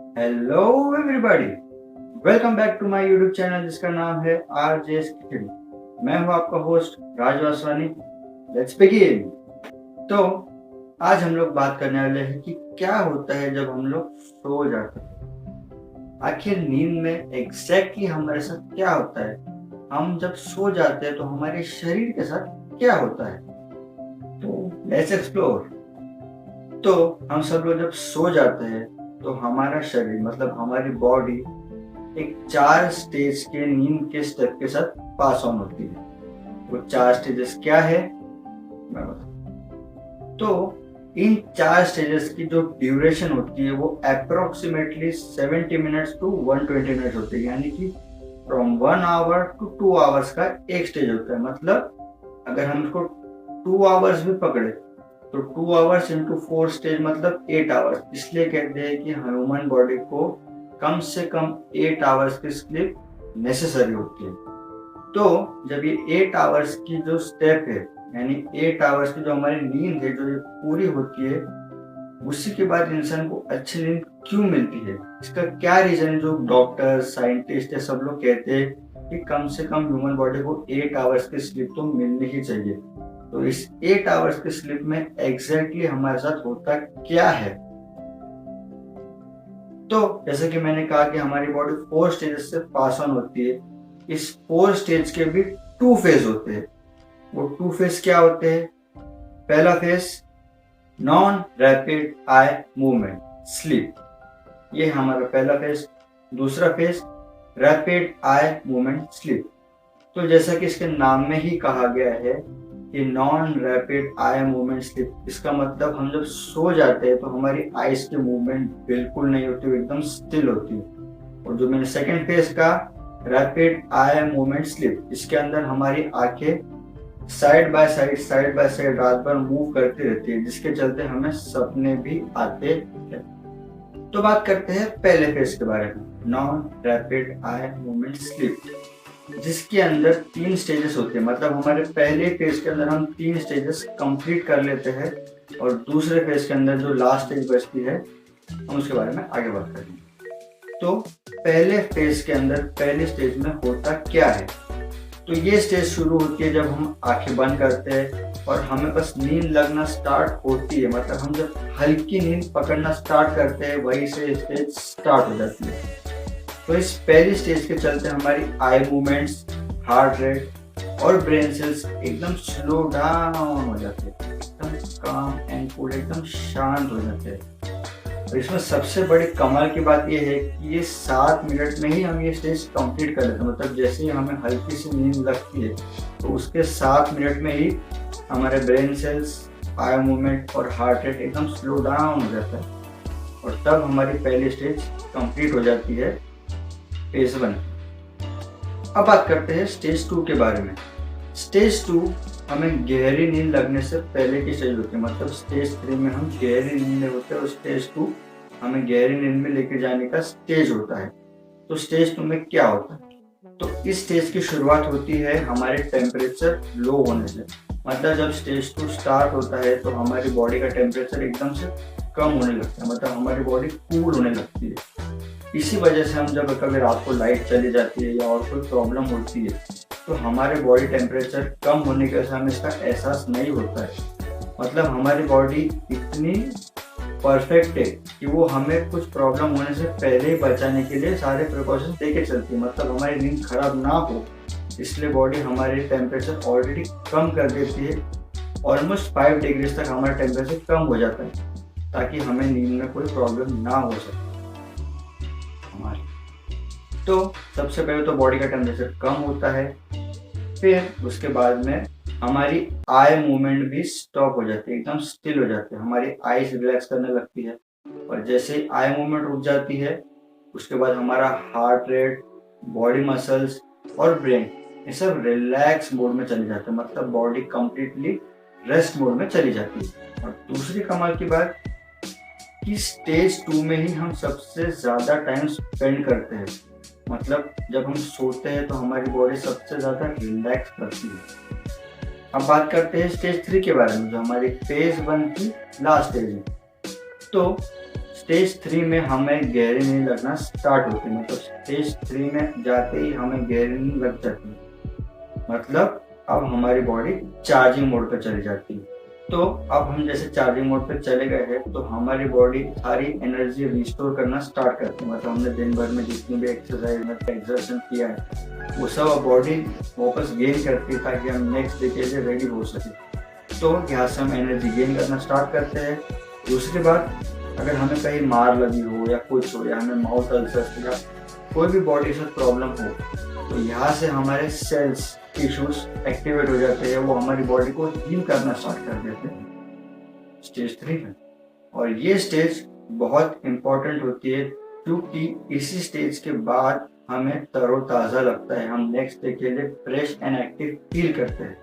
Hello everybody, welcome back to my YouTube channel जिसका नाम है RJ's किचन। मैं हूं आपका host Raj Vaswani. Let's begin. तो आज हम लोग बात करने वाले हैं कि क्या होता है जब हम लोग सो जाते हैं। आखिर नींद में एग्जैक्टली हमारे साथ क्या होता है। हम जब सो जाते हैं तो हमारे शरीर के साथ क्या होता है, तो लेट्स एक्सप्लोर। तो हम सब लोग जब सो जाते हैं तो हमारा शरीर मतलब हमारी बॉडी एक 4 स्टेज के नींद के स्टेप के साथ पास ऑन होती है। वो 4 स्टेजेस क्या है मैं बताऊं। तो इन 4 स्टेजेस की जो ड्यूरेशन होती है वो अप्रोक्सीमेटली 70 मिनट्स टू 120 मिनट्स होती है, यानी कि फ्रॉम 1 आवर टू 2 आवर्स का एक स्टेज होता है। मतलब अगर हम इसको 2 आवर्स भी पकड़े तो 2 आवर्स इंटू 4 स्टेज मतलब 8 आवर्स। इसलिए कहते हैं कि ह्यूमन बॉडी को कम से कम 8 आवर्स की स्लीप नेसेसरी होती है। तो जब ये 8 आवर्स की जो स्टेप है, यानी 8 आवर्स की जो हमारी नींद है, जो ये पूरी होती है, उसी के बाद इंसान को अच्छी नींद क्यों मिलती है, इसका क्या रीजन है। जो डॉक्टर साइंटिस्ट है सब लोग कहते हैं कि कम से कम ह्यूमन बॉडी को 8 आवर्स की स्लीप तो मिलनी ही चाहिए। तो इस 8 आवर्स की स्लीप में एग्जैक्टली हमारे साथ होता क्या है। तो जैसे कि मैंने कहा कि हमारी बॉडी 4 स्टेजेस से पास ऑन होती है। इस 4 स्टेज के भी 2 फेज होते हैं। वो 2 फेज क्या होते हैं? पहला phase non rapid eye movement sleep, ये हमारा पहला फेज। दूसरा phase rapid eye movement sleep. तो जैसा कि इसके नाम में ही कहा गया है कि non rapid eye movement sleep, इसका मतलब हम जब सो जाते हैं तो हमारी आईज की मूवमेंट बिल्कुल नहीं होती, एकदम स्टिल होती है। और जो मैंने सेकंड फेज का रैपिड आई मूवमेंट स्लीप, इसके अंदर हमारी आंखें साइड बाय साइड रात भर मूव करती रहती है, जिसके चलते हमें सपने भी आते हैं। तो बात करते हैं पहले फेज के बारे में, non rapid eye movement sleep, जिसके अंदर 3 स्टेजेस होते हैं। मतलब हमारे पहले फेज के अंदर हम 3 स्टेजेस कंप्लीट कर लेते हैं और दूसरे फेज के अंदर जो लास्ट स्टेज बचती है हम उसके बारे में आगे बात करेंगे। तो पहले फेज के अंदर पहले स्टेज में होता क्या है। तो ये स्टेज शुरू होती है जब हम आंखें बंद करते हैं और हमें बस नींद लगना स्टार्ट होती है। मतलब हम जब हल्की नींद पकड़ना स्टार्ट करते हैं वही से स्टेज स्टार्ट हो जाती है। तो इस पहली स्टेज के चलते हमारी आई मूवमेंट्स, हार्ट रेट और ब्रेन सेल्स एकदम स्लो डाउन हो जाते हैं, एकदम काम एंड कूल, एकदम शांत हो जाते हैं। और इसमें सबसे बड़ी कमाल की बात यह है कि ये 7 मिनट में ही हम ये स्टेज कंप्लीट कर लेते हैं। मतलब जैसे ही हमें हल्की सी नींद लगती है तो उसके 7 मिनट में ही हमारे ब्रेन सेल्स, आई मूवमेंट और हार्ट रेट एकदम स्लो डाउन हो जाता है और तब हमारी पहली स्टेज कंप्लीट हो जाती है, फेज 1। अब बात करते हैं स्टेज 2 के बारे में। स्टेज 2 हमें गहरी नींद लगने से पहले की स्टेज होती है। मतलब स्टेज 3 में हम गहरी नींद में होते हैं और स्टेज 2 हमें गहरी नींद में लेके जाने का स्टेज होता है। तो स्टेज 2 में क्या होता है? तो इस स्टेज की शुरुआत होती है हमारे टेम्परेचर लो होने से। मतलब जब स्टेज 2 स्टार्ट होता है तो हमारी बॉडी का टेम्परेचर एकदम से कम होने लगता है, मतलब हमारी बॉडी कूल होने लगती है। इसी वजह से हम जब कभी रात को लाइट चली जाती है या और कोई प्रॉब्लम होती है तो हमारे बॉडी टेम्परेचर कम होने की वजह से हमें इसका एहसास नहीं होता है। मतलब हमारी बॉडी इतनी परफेक्ट है कि वो हमें कुछ प्रॉब्लम होने से पहले ही बचाने के लिए सारे प्रिकॉशन लेके चलती है। मतलब हमारी नींद खराब ना हो इसलिए बॉडी हमारे टेम्परेचर ऑलरेडी कम कर देती है। ऑलमोस्ट 5 डिग्री तक हमारा टेम्परेचर कम हो जाता है ताकि हमें नींद में कोई प्रॉब्लम ना हो सके हमारी। तो सबसे पहले तो बॉडी का टेम्परेचर कम होता है, फिर उसके बाद में हमारी आई मूवमेंट भी स्टॉप हो जाती है, एकदम स्टिल हो जाती है, हमारी आईज रिलैक्स करने लगती है। और जैसे ही आई मूवमेंट रुक जाती है उसके बाद हमारा हार्ट रेट, बॉडी मसल्स और ब्रेन ये सब रिलैक्स मोड में चले जाते हैं। मतलब बॉडी कंप्लीटली रेस्ट मोड में चली जाती है। और दूसरी कमाल की बात कि स्टेज 2 में ही हम सबसे ज़्यादा टाइम स्पेंड करते हैं। मतलब जब हम सोते हैं तो हमारी बॉडी सबसे ज़्यादा रिलैक्स करती है। अब बात करते हैं स्टेज 3 के बारे में, जो हमारी फेज 1 की लास्ट स्टेज है। तो स्टेज 3 में हमें गहरी नींद लगना स्टार्ट होती है, मतलब स्टेज 3 में जाते ही हमें गहरी नींद लग जाती है, मतलब अब हमारी बॉडी चार्जिंग मोड पर चली जाती है। तो अब हम जैसे चार्जिंग मोड पर चले गए हैं तो हमारी बॉडी सारी एनर्जी रिस्टोर करना स्टार्ट करती है, मतलब हमने दिन भर में जितनी भी एक्सरसाइज मतलब एक्सर्शन किया है वो सब बॉडी वापस गेन करती है ताकि हम नेक्स्ट डे के लिए रेडी हो सके। तो यहाँ से हम एनर्जी गेन करना स्टार्ट करते हैं। दूसरी बात, अगर हमें कहीं मार लगी हो या कुछ हो या हमें माउथ अल्सर या कोई भी बॉडी से प्रॉब्लम हो तो यहाँ से हमारे सेल्स टिश्यूज एक्टिवेट हो जाते हैं, वो हमारी बॉडी को हील करना स्टार्ट कर देते हैं स्टेज 3 में। और ये स्टेज बहुत इम्पोर्टेंट होती है क्योंकि इसी स्टेज के बाद हमें तरोताज़ा लगता है, हम नेक्स्ट डे के लिए फ्रेश एंड एक्टिव फील करते हैं।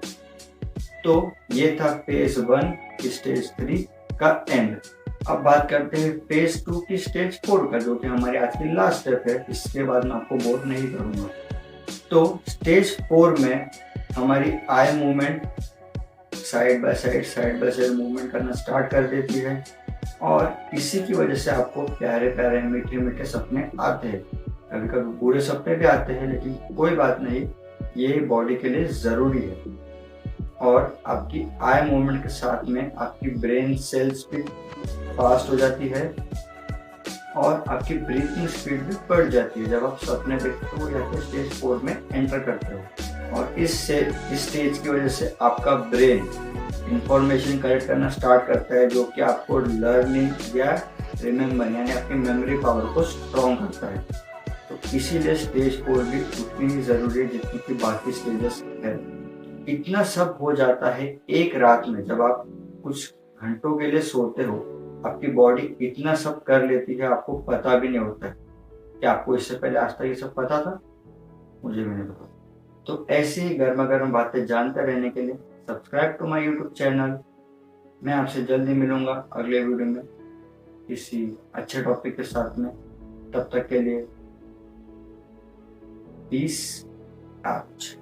तो ये था फेज 1 स्टेज 3 का एंड। अब बात करते हैं फेज 2 की स्टेज 4 का, जो कि हमारी आज की लास्ट स्टेप है। इसके बाद मैं आपको बोर नहीं करूंगा। तो स्टेज 4 में हमारी eye movement side by side movement करना स्टार्ट कर देती है और इसी की वजह से आपको प्यारे प्यारे मीठे मीठे सपने आते हैं। कभी कभी बुरे सपने भी आते हैं, लेकिन कोई बात नहीं, ये बॉडी के लिए ज़रूरी है। और आपकी आई मूवमेंट के साथ में आपकी ब्रेन सेल्स भी फास्ट हो जाती है और आपकी ब्रीथिंग स्पीड भी बढ़ जाती है। जब आप सपने देखते हो या फिर स्टेज 4 में एंटर करते हो, और इस स्टेज की वजह से आपका ब्रेन इंफॉर्मेशन कलेक्ट करना स्टार्ट करता है, जो कि आपको लर्निंग या रिमेम्बर यानी आपकी मेमोरी पावर को स्ट्रॉन्ग करता है। तो इसीलिए स्टेज 4 भी उतनी ही ज़रूरी है जितनी कि बाकी स्टेजेस है। इतना सब हो जाता है एक रात में। जब आप कुछ घंटों के लिए सोते हो, आपकी बॉडी इतना सब कर लेती है, आपको पता भी नहीं होता है कि आपको इससे पहले आज तक ये सब पता था। मुझे भी नहीं पता। तो ऐसी ही गर्मा गर्म बातें जानते रहने के लिए subscribe to my YouTube channel. मैं आपसे जल्दी मिलूंगा अगले वीडियो में किसी अच्छे टॉपिक के साथ में। तब तक के लिए पीस आउट।